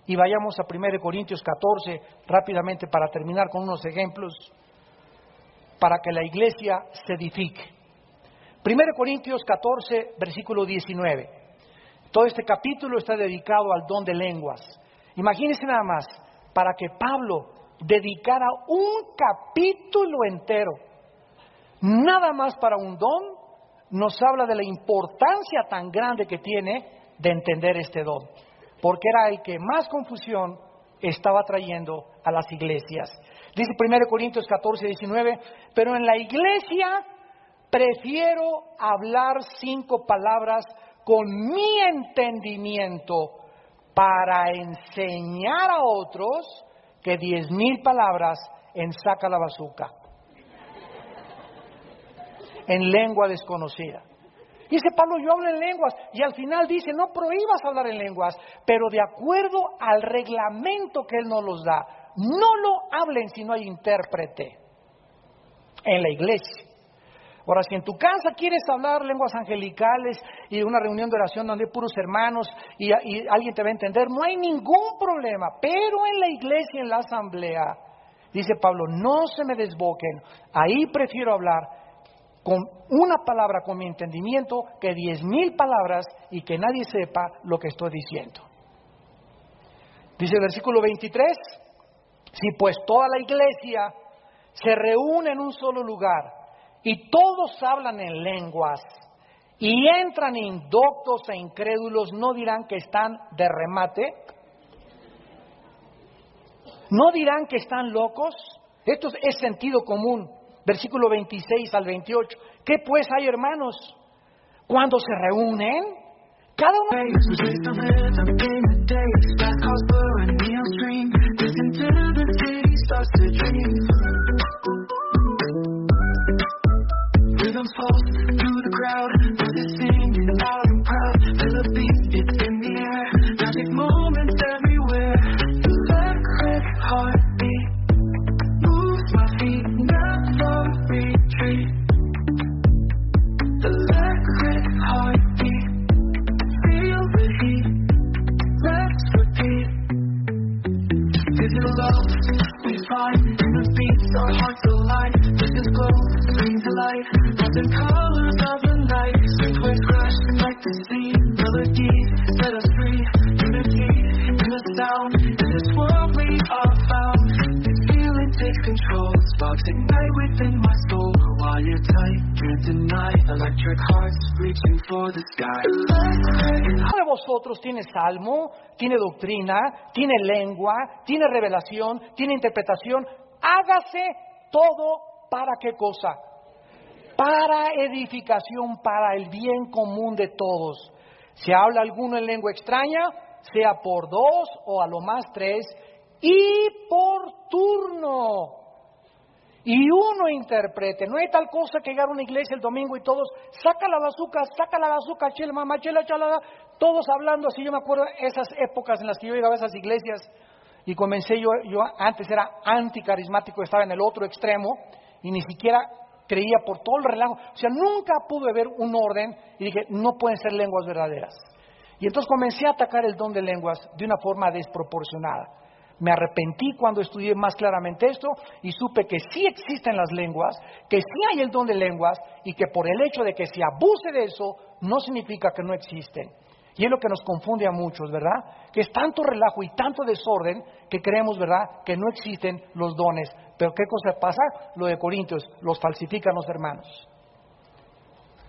Y vayamos a 1 Corintios 14 rápidamente para terminar con unos ejemplos para que la iglesia se edifique. 1 Corintios 14, versículo 19. Todo este capítulo está dedicado al don de lenguas. Imagínense nada más, para que Pablo dedicara un capítulo entero, nada más para un don, nos habla de la importancia tan grande que tiene de entender este don, porque era el que más confusión estaba trayendo a las iglesias. Dice 1 Corintios 14, 19, pero en la iglesia prefiero hablar 5 palabras con mi entendimiento para enseñar a otros que 10,000 palabras en saca la bazuca, en lengua desconocida. Dice Pablo, yo hablo en lenguas, y al final dice, no prohíbas hablar en lenguas, pero de acuerdo al reglamento que Él nos los da, no lo hablen si no hay intérprete en la iglesia. Ahora, si en tu casa quieres hablar lenguas angelicales y una reunión de oración donde hay puros hermanos y alguien te va a entender, no hay ningún problema. Pero en la iglesia, en la asamblea, dice Pablo, no se me desboquen. Ahí prefiero hablar con una palabra con mi entendimiento que 10,000 palabras y que nadie sepa lo que estoy diciendo. Dice el versículo 23, si pues toda la iglesia se reúne en un solo lugar y todos hablan en lenguas y entran indoctos e incrédulos, ¿no dirán que están de remate? ¿No dirán que están locos? Esto es sentido común. Versículo 26 al 28. ¿Qué pues hay, hermanos? Cuando se reúnen, cada uno... de vosotros tiene salmo, tiene doctrina, tiene lengua, tiene revelación, tiene interpretación. Hágase todo para qué cosa? Para edificación, para el bien común de todos. Si habla alguno en lengua extraña, sea por 2 o a lo más 3, y por turno. Y uno interprete. No hay tal cosa que llegar a una iglesia el domingo y todos, saca la bazuca, chela, mamá, chela, chalada, todos hablando así. Yo me acuerdo esas épocas en las que yo llegaba a esas iglesias y comencé yo antes era anticarismático, estaba en el otro extremo y ni siquiera creía por todo el relajo. O sea, nunca pude ver un orden y dije, no pueden ser lenguas verdaderas. Y entonces comencé a atacar el don de lenguas de una forma desproporcionada. Me arrepentí cuando estudié más claramente esto y supe que sí existen las lenguas, que sí hay el don de lenguas y que por el hecho de que se abuse de eso no significa que no existen. Y es lo que nos confunde a muchos, ¿verdad? Que es tanto relajo y tanto desorden que creemos, ¿verdad?, que no existen los dones. Pero ¿qué cosa pasa? Lo de Corintios, los falsifican los hermanos.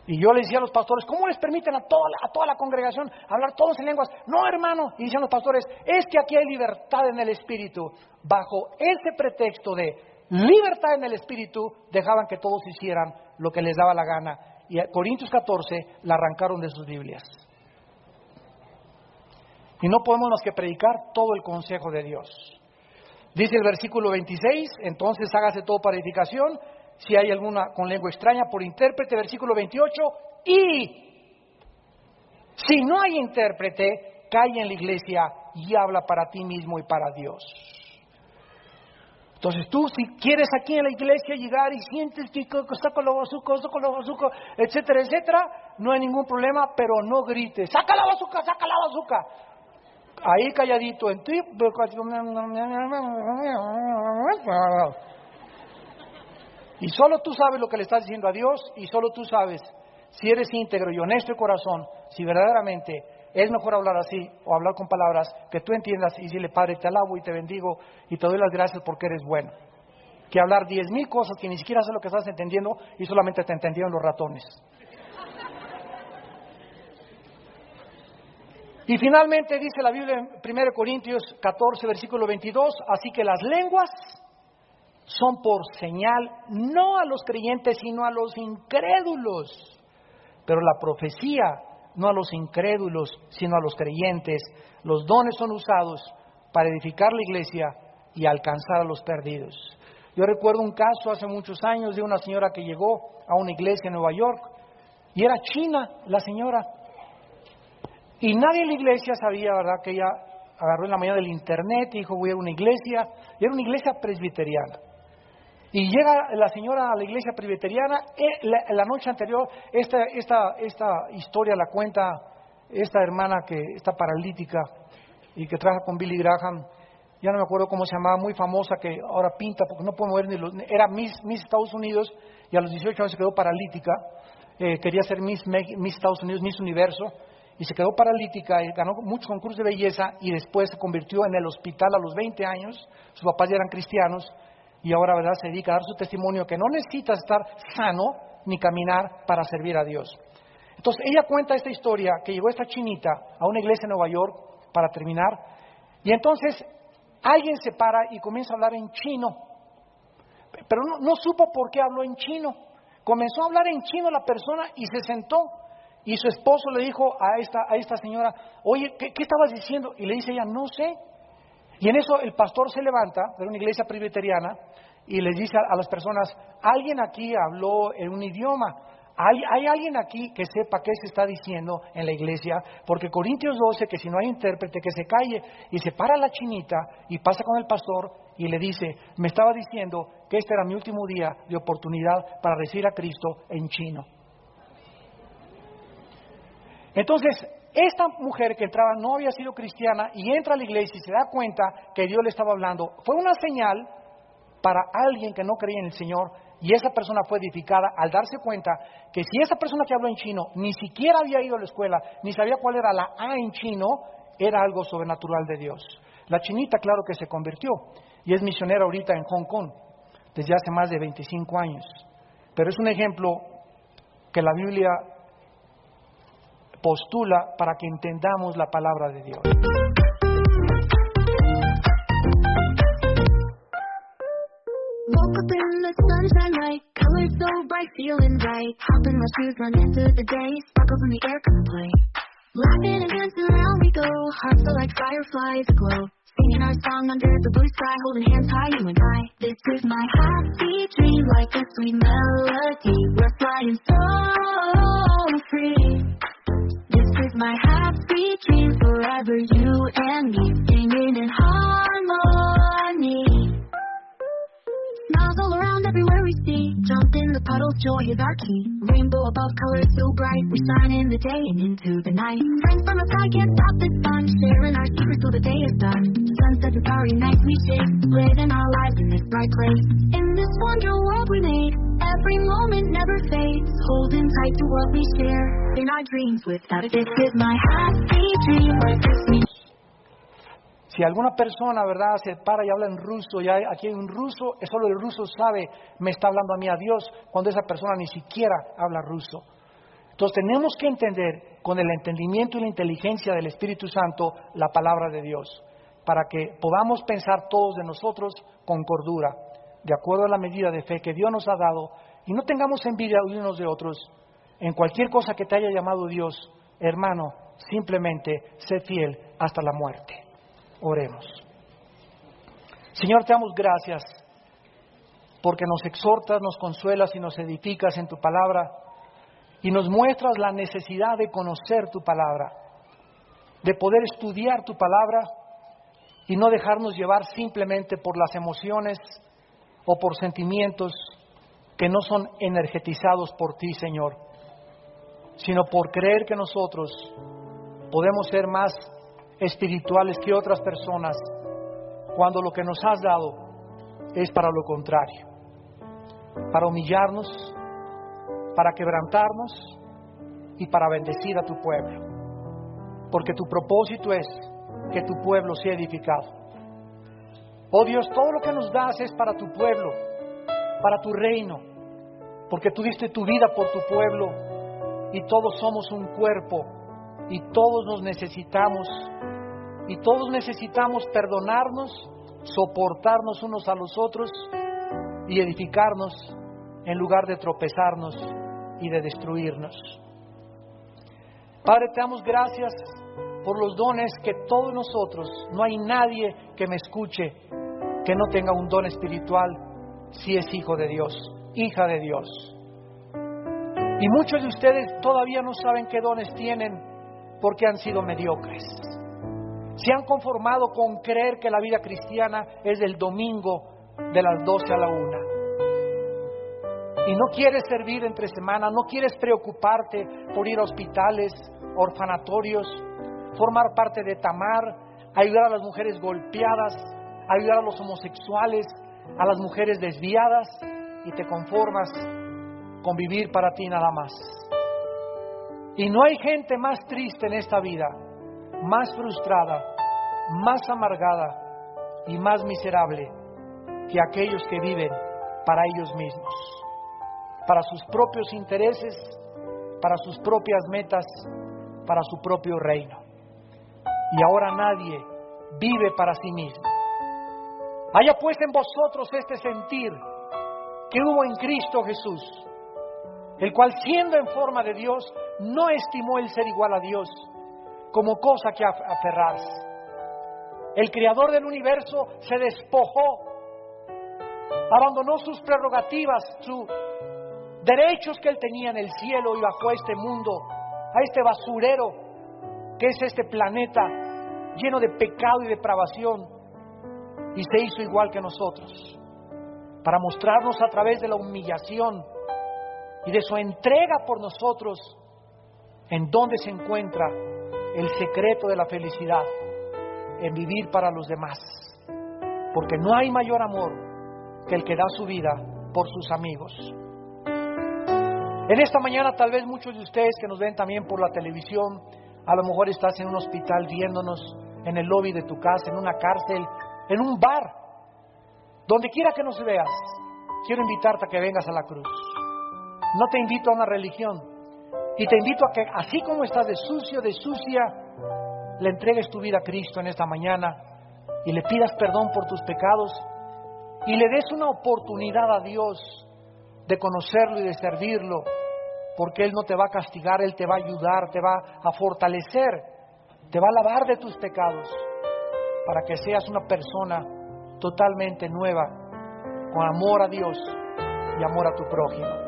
Y yo les decía a los pastores, ¿cómo les permiten a toda la congregación hablar todos en lenguas? No, hermano, y decían los pastores, es que aquí hay libertad en el espíritu. Bajo ese pretexto de libertad en el espíritu, dejaban que todos hicieran lo que les daba la gana. Y a Corintios 14 la arrancaron de sus Biblias. Y no podemos más que predicar todo el consejo de Dios. Dice el versículo 26, entonces hágase todo para edificación, si hay alguna con lengua extraña por intérprete. Versículo 28, y si no hay intérprete, cae en la iglesia y habla para ti mismo y para Dios. Entonces tú, si quieres aquí en la iglesia llegar y sientes que saca la bazuca, etcétera, etcétera, no hay ningún problema, pero no grites, saca la bazuca, saca la bazuca. Ahí calladito en ti. Y solo tú sabes lo que le estás diciendo a Dios, y solo tú sabes si eres íntegro y honesto de corazón, si verdaderamente es mejor hablar así o hablar con palabras que tú entiendas y decirle: Padre, te alabo y te bendigo y te doy las gracias porque eres bueno, que hablar 10,000 cosas que ni siquiera sabes lo que estás entendiendo y solamente te entendieron los ratones. Y finalmente dice la Biblia en 1 Corintios 14, versículo 22, así que las lenguas son por señal no a los creyentes, sino a los incrédulos. Pero la profecía no a los incrédulos, sino a los creyentes. Los dones son usados para edificar la iglesia y alcanzar a los perdidos. Yo recuerdo un caso hace muchos años de una señora que llegó a una iglesia en Nueva York y era china la señora. Y nadie en la iglesia sabía, ¿verdad?, que ella agarró en la mañana del internet y dijo: voy a una iglesia, y era una iglesia presbiteriana. Y llega la señora a la iglesia presbiteriana, la noche anterior, esta historia la cuenta esta hermana que está paralítica y que trabaja con Billy Graham, ya no me acuerdo cómo se llamaba, muy famosa, que ahora pinta porque no puede mover ni los... Era Miss Estados Unidos y a los 18 años se quedó paralítica, quería ser Miss Estados Unidos, Miss Universo, y se quedó paralítica y ganó muchos concursos de belleza y después se convirtió en el hospital a los 20 años, sus papás ya eran cristianos y ahora, ¿verdad?, se dedica a dar su testimonio que no necesitas estar sano ni caminar para servir a Dios. Entonces ella cuenta esta historia, que llegó esta chinita a una iglesia en Nueva York para terminar, y entonces alguien se para y comienza a hablar en chino, pero no supo por qué habló en chino. Comenzó a hablar en chino la persona y se sentó. Y su esposo le dijo a esta señora: oye, ¿qué estabas diciendo? Y le dice ella: no sé. Y en eso el pastor se levanta de una iglesia presbiteriana y les dice a las personas: alguien aquí habló en un idioma. ¿Hay alguien aquí que sepa qué se está diciendo en la iglesia? Porque Corintios 12, que si no hay intérprete, que se calle. Y se para la chinita y pasa con el pastor y le dice: me estaba diciendo que este era mi último día de oportunidad para recibir a Cristo en chino. Entonces, esta mujer que entraba no había sido cristiana y entra a la iglesia y se da cuenta que Dios le estaba hablando. Fue una señal para alguien que no creía en el Señor, y esa persona fue edificada al darse cuenta que si esa persona que habló en chino ni siquiera había ido a la escuela, ni sabía cuál era la A en chino, era algo sobrenatural de Dios. La chinita, claro que se convirtió y es misionera ahorita en Hong Kong desde hace más de 25 años. Pero es un ejemplo que la Biblia postula para que entendamos la palabra de Dios. Woke up in the sunshine light, colors so bright, feeling right. Hop in my shoes, run into the day, sparkles in the air, come play. Laughing and dancing around we go, hearts are like fireflies aglow. Singing our song under the blue sky, holding hands high, you and I. This is my happy dream, like a sweet melody. We're flying so free. This is my happy dream, forever you and me, singing in harmony. Smiles all around everywhere we see, jump in the puddles, joy is our key. Rainbow above, colors so bright, we shine in the day and into the night. Friends from the sky can't stop this fun, sharing our secrets till the day is done. Sunset and starry nights we share, living our lives in this bright place. In this wonder world we made, every moment never fades, holding tight to what we share in our dreams without it. This is my happy dream, like this me. Si alguna persona, ¿verdad?, se para y habla en ruso, y aquí hay un ruso, solo el ruso sabe, me está hablando a mí a Dios, cuando esa persona ni siquiera habla ruso. Entonces tenemos que entender, con el entendimiento y la inteligencia del Espíritu Santo, la palabra de Dios, para que podamos pensar todos de nosotros con cordura, de acuerdo a la medida de fe que Dios nos ha dado, y no tengamos envidia unos de otros. En cualquier cosa que te haya llamado Dios, hermano, simplemente sé fiel hasta la muerte. Oremos. Señor, te damos gracias porque nos exhortas, nos consuelas y nos edificas en tu palabra y nos muestras la necesidad de conocer tu palabra, de poder estudiar tu palabra y no dejarnos llevar simplemente por las emociones o por sentimientos que no son energetizados por ti, Señor, sino por creer que nosotros podemos ser más espirituales que otras personas cuando lo que nos has dado es para lo contrario, para humillarnos, para quebrantarnos y para bendecir a tu pueblo, porque tu propósito es que tu pueblo sea edificado. Oh Dios, todo lo que nos das es para tu pueblo, para tu reino, porque tú diste tu vida por tu pueblo y todos somos un cuerpo y todos nos necesitamos y todos necesitamos perdonarnos, soportarnos unos a los otros y edificarnos en lugar de tropezarnos y de destruirnos. Padre, te damos gracias por los dones que todos nosotros, no hay nadie que me escuche que no tenga un don espiritual si es hijo de Dios, hija de Dios. Y muchos de ustedes todavía no saben qué dones tienen porque han sido mediocres. Se han conformado con creer que la vida cristiana es del domingo de las 12 a la 1. Y no quieres servir entre semana, no quieres preocuparte por ir a hospitales, orfanatorios, formar parte de Tamar, ayudar a las mujeres golpeadas, ayudar a los homosexuales, a las mujeres desviadas, y te conformas con vivir para ti nada más. Y no hay gente más triste en esta vida, más frustrada, más amargada y más miserable que aquellos que viven para ellos mismos, para sus propios intereses, para sus propias metas, para su propio reino. Y ahora nadie vive para sí mismo. Haya pues en vosotros este sentir que hubo en Cristo Jesús, el cual siendo en forma de Dios, no estimó el ser igual a Dios como cosa que aferrarse. El creador del universo se despojó, abandonó sus prerrogativas, sus derechos que él tenía en el cielo y bajó a este mundo, a este basurero que es este planeta lleno de pecado y depravación, y se hizo igual que nosotros para mostrarnos a través de la humillación y de su entrega por nosotros en dónde se encuentra el secreto de la felicidad, en vivir para los demás, porque no hay mayor amor que el que da su vida por sus amigos. En esta mañana tal vez muchos de ustedes que nos ven también por la televisión, a lo mejor estás en un hospital viéndonos, en el lobby de tu casa, en una cárcel, en un bar, donde quiera que nos veas. Quiero invitarte a que vengas a la cruz. No te invito a una religión, y te invito a que, así como estás de sucio, de sucia, le entregues tu vida a Cristo en esta mañana y le pidas perdón por tus pecados y le des una oportunidad a Dios de conocerlo y de servirlo, porque Él no te va a castigar, Él te va a ayudar, te va a fortalecer, te va a lavar de tus pecados para que seas una persona totalmente nueva, con amor a Dios y amor a tu prójimo.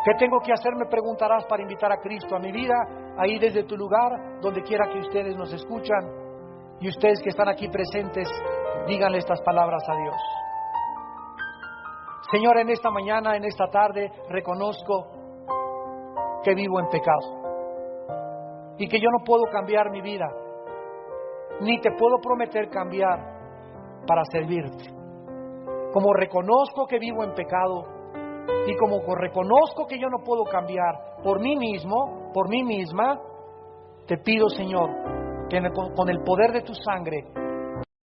¿Qué tengo que hacer? Me preguntarás, para invitar a Cristo a mi vida, ahí desde tu lugar, donde quiera que ustedes nos escuchan, y ustedes que están aquí presentes, díganle estas palabras a Dios. Señor, en esta mañana, en esta tarde, reconozco que vivo en pecado y que yo no puedo cambiar mi vida, ni te puedo prometer cambiar para servirte. Como reconozco que vivo en pecado y como reconozco que yo no puedo cambiar por mí mismo, por mí misma, te pido, Señor, que con el poder de tu sangre